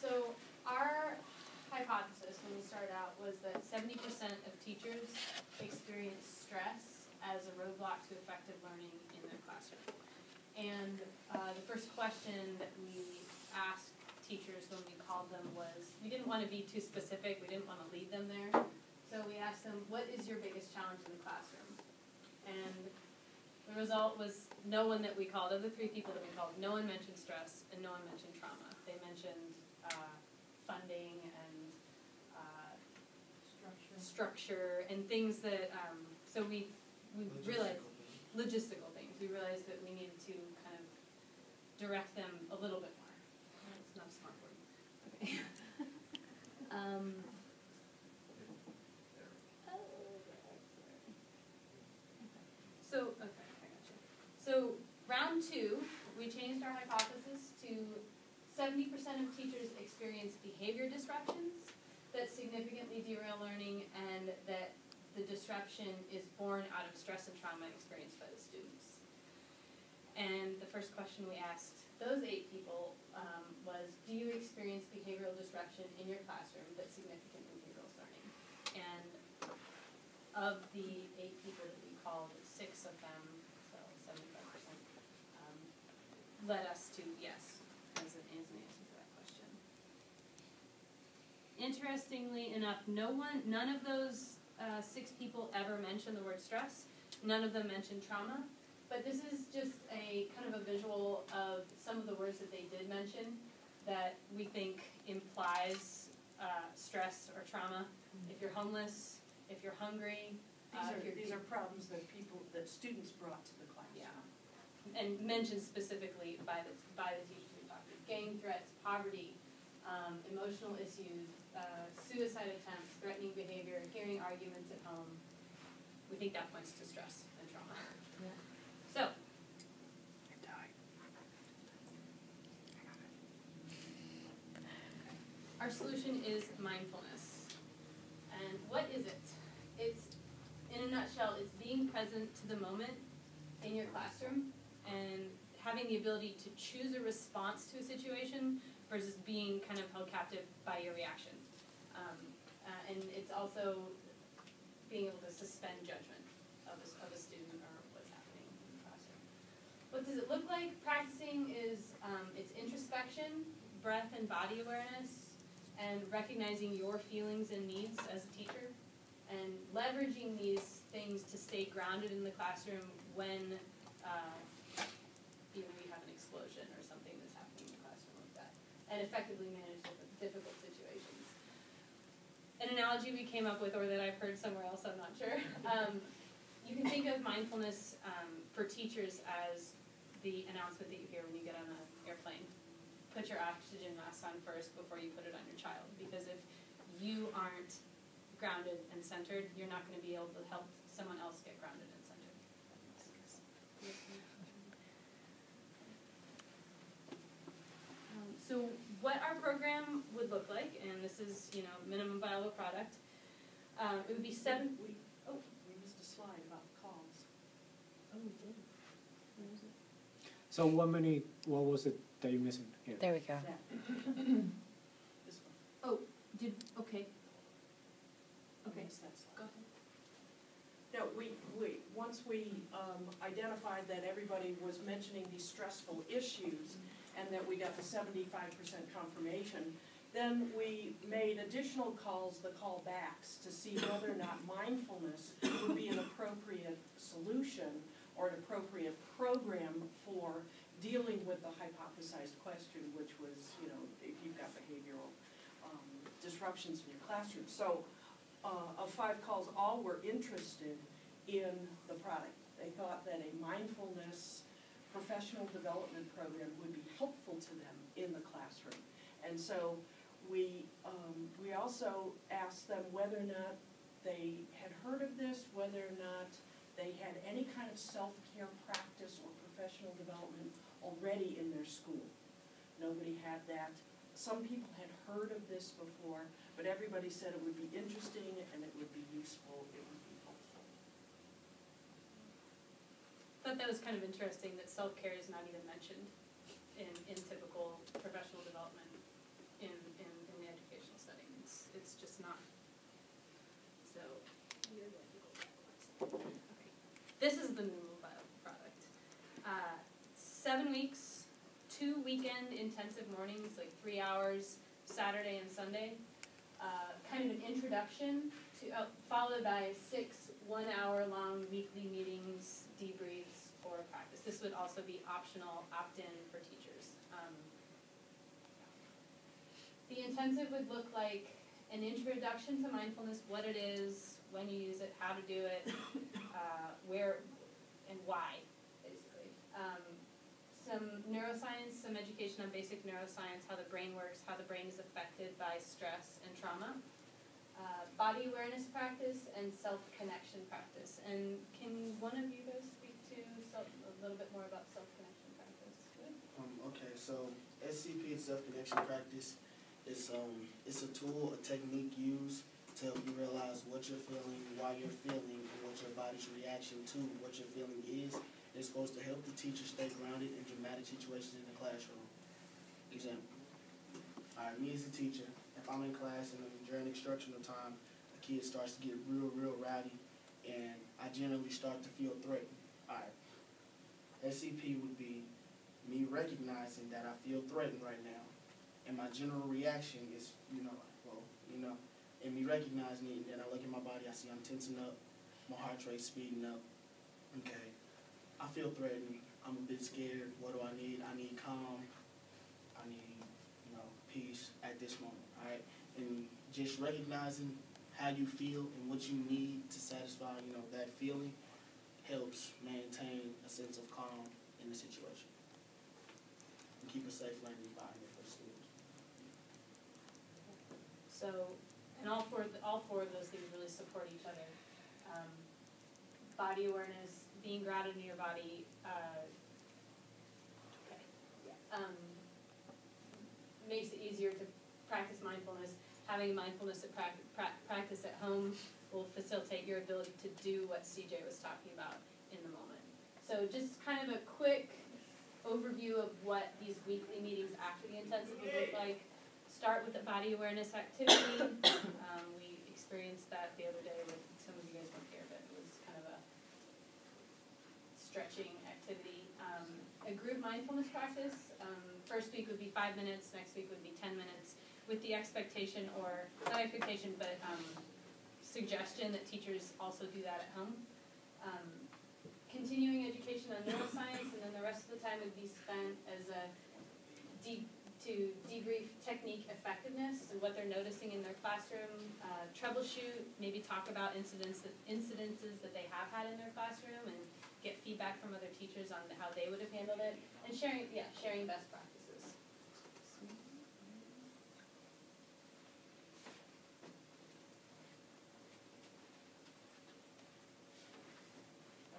So our hypothesis when we started out was that 70% of teachers experience stress as a roadblock to effective learning in their classroom. And the first question that we asked teachers when we called them was, we didn't want to be too specific, we didn't want to lead them there. So we asked them, what is your biggest challenge in the classroom? And the result was no one that we called, of the 3 people that we called, no one mentioned stress and no one mentioned trauma. They mentioned funding and structure and things that, so we realized, logistical things. We realized that we needed to kind of direct them a little bit more. It's not a smart word. Okay. Okay, I got you. So round 2, we changed our hypothesis to 70% of teachers experience behavior disruptions that significantly derail learning, and that the disruption is born out of stress and trauma experienced by the students. And the first question we asked those 8 people was, do you experience behavioral disruption in your classroom that significantly derails learning? And of the 8 people that we called, 6 of them, so 75%, led us to yes as an answer for that question. Interestingly enough, none of those 6 people ever mentioned the word stress. None of them mentioned trauma. But this is just a kind of a visual of some of the words that they did mention that we think implies stress or trauma. If you're homeless, if you're hungry. These are problems that students brought to the class. Yeah, and mentioned specifically by the teachers we talked to. Gang threats, poverty, emotional issues, suicide attempts, threatening behavior, hearing arguments at home. We think that points to stress and trauma. Yeah. So, our solution is mindfulness. And what is it? It's, in a nutshell, it's being present to the moment in your classroom and having the ability to choose a response to a situation versus being kind of held captive by your reaction. And it's also being able to suspend judgment of a student or what's happening in the classroom. What does it look like? Practicing is it's introspection, breath and body awareness, and recognizing your feelings and needs as a teacher, and leveraging these things to stay grounded in the classroom when we have an explosion or something that's happening in the classroom like that, and effectively manage difficult situations. An analogy we came up with, or that I've heard somewhere else, I'm not sure, you can think of mindfulness for teachers as the announcement that you hear when you get on an airplane. Put your oxygen mask on first before you put it on your child, because if you aren't grounded and centered, you're not going to be able to help someone else get grounded and centered. So what our program would look like, and this is, minimum viable product, it would be 7... We missed a slide about calls. Oh, we did. Where was it? So what was it that you're missing here? There we go. This one. Oh, okay. Okay. Missed that slide. Go ahead. No, once we identified that everybody was mentioning these stressful issues and that we got the 75% confirmation, then we made additional calls, the callbacks, to see whether or not mindfulness would be an appropriate solution or an appropriate program for dealing with the hypothesized question, which was, if you've got behavioral disruptions in your classroom. So of 5 calls, all were interested in the product. They thought that a mindfulness professional development program would be helpful to them in the classroom. And so we also asked them whether or not they had heard of this, whether or not they had any kind of self-care practice or professional development already in their school. Nobody had that. Some people had heard of this before, but everybody said it would be interesting and it would be useful, it would be helpful. I thought that was kind of interesting that self-care is not even mentioned in typical professional development in the educational setting. It's just not. So, you're going to go backwards. Okay. This is the new mobile product. 7 weeks, 2 weekend intensive mornings, like 3 hours, Saturday and Sunday. Kind of an introduction to, followed by 6 1-hour-long weekly meetings, debriefs, or practice. This would also be optional, opt-in for teachers. The intensive would look like an introduction to mindfulness, what it is, when you use it, how to do it, where and why, basically. Some neuroscience, some education on basic neuroscience, how the brain works, how the brain is affected by stress and trauma. Body awareness practice and self-connection practice. And can one of you guys speak to a little bit more about self-connection practice? Okay, so SCP, self-connection practice, it's a tool, a technique used to help you realize what you're feeling, why you're feeling, and what your body's reaction to what you're feeling is. It's supposed to help the teacher stay grounded in dramatic situations in the classroom. Example. All right, me as a teacher, if I'm in class and during instructional time, a kid starts to get real rowdy, and I generally start to feel threatened. All right, SCP would be me recognizing that I feel threatened right now, and my general reaction is, and me recognizing it, and then I look at my body, I see I'm tensing up, my heart rate's speeding up. Okay, I feel threatened, I'm a bit scared. What do I need? I need calm, I need, peace at this moment, all right? And just recognizing how you feel and what you need to satisfy, that feeling helps maintain a sense of calm in the situation and keep a safe learning environment for the students. So, and all four of those things really support each other. Body awareness, being grounded in your body, makes it easier to practice mindfulness. Having mindfulness at practice at home will facilitate your ability to do what CJ was talking about in the moment. So just kind of a quick overview of what these weekly meetings after the intensive would look like. Start with a body awareness activity. We experienced that the other day with some of you guys weren't here, but it was kind of a stretching activity. A group mindfulness practice. First week would be 5 minutes, next week would be 10 minutes, with the expectation, or not expectation, but suggestion that teachers also do that at home. Continuing education on neuroscience, and then the rest of the time would be spent as to debrief technique effectiveness and what they're noticing in their classroom, troubleshoot, maybe talk about incidences that they have had in their classroom, and get feedback from other teachers on how they would have handled it, and sharing best practices.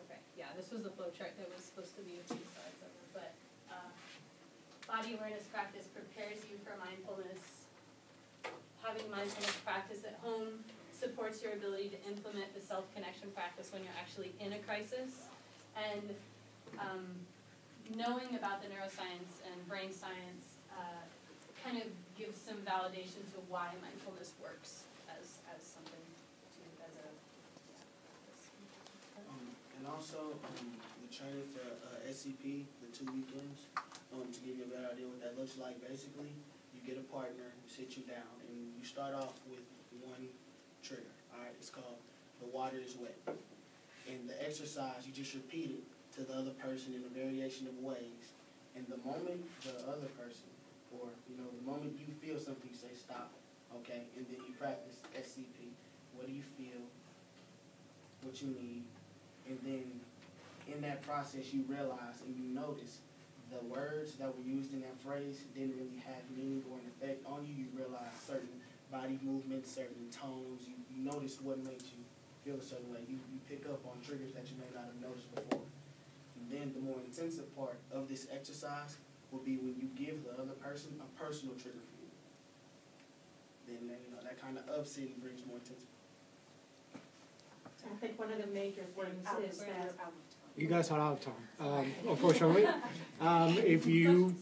Okay, yeah, this was the flow chart that was supposed to be a few slides of it, but body awareness practice prepares you for mindfulness. Having mindfulness practice at home supports your ability to implement the self-connection practice when you're actually in a crisis. And knowing about the neuroscience and brain science kind of gives some validation to why mindfulness works as something as a And also the training for SCP, the 2 weekends, to give you a better idea what that looks like. Basically, you get a partner, you sit you down, and you start off with one trigger. All right, it's called "the water is wet." And the exercise, you just repeat it to the other person in a variation of ways. And the moment the other person, or the moment you feel something, you say stop, okay? And then you practice SCP. What do you feel? What you need? And then in that process, you realize and you notice the words that were used in that phrase didn't really have meaning or an effect on you. You realize certain body movements, certain tones. You notice what makes you feel a certain way. You pick up on triggers that you may not have noticed before. And then the more intensive part of this exercise will be when you give the other person a personal trigger for you. Then that kind of ups it and brings more intensity. I think one of the major things is that You guys are out of time, unfortunately. If you